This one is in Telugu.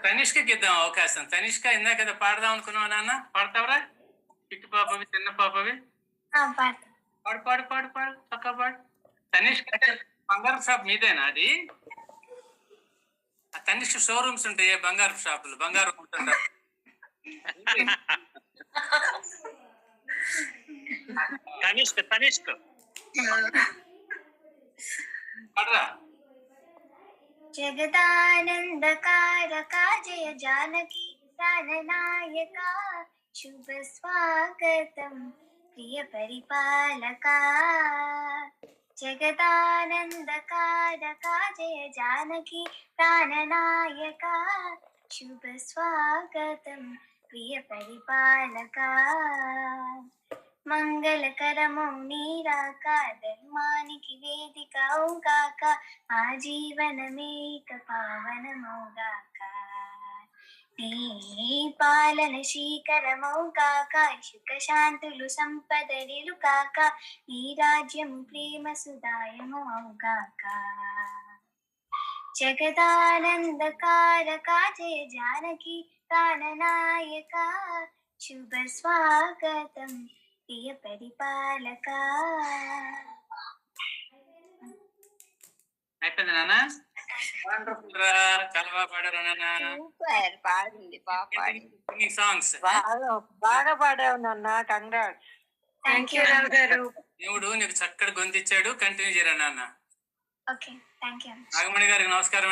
తనిష్కకి ఇద్దాం అవకాశం. తనిష్క ఇందాక కదా పాడదాం అనుకున్నావు నాన్న, పాడతావరా? చిట్టు పాపవి, చిన్న పాపవి. పాడు పాడు పాడు పాడు, చక్కగా పాడు. తనిష్క బంగారం షాప్ మీదేనా అది? ఆ తనిష్క షోరూమ్స్ ఉంటాయి, బంగారం షాపులు, బంగారం ఉంటుంటారు. తనిష్క తనిష్క పాడరా. జగదానందకారకా జయ జానకి ప్రాణనాయకా శుభ స్వాగతం ప్రియ పరిపాలకా. జగదానందకారకా జయ జానకి ప్రాణనాయకా శుభ స్వాగతం ప్రియ పరిపాలకా. మంగళకరమౌ నీరాక ధర్మానికి వేదిక అవుగాక మా జీవనమేక పావనమౌగాక. నీ పాలన శ్రీకరమౌగాక సుఖ శాంతులు సంపదలు కాక నీ రాజ్యము ప్రేమ సుదాయము అవుగాక. జగదానందకారకా జయ జానకి ప్రాణనాయకా శుభ స్వాగతం ప్రియ పరిపాలకా. అయిపోయింది నాన్న. వండర్ఫుల్ రా, చాలా బాగా పాడారు నాన్న. సూపర్ పాడింది, బాగా పాడింది, సాంగ్స్ బాగా పాడావు నాన్న. కంగ్రాట్స్. థ్యాంక్ యూ రావు గారు. దేవుడు నీకు చక్కటి గొంతిచ్చాడు, కంటిన్యూ చేయరా నాన్న. Okay, thank you. నాగమణి గారికి నమస్కారం.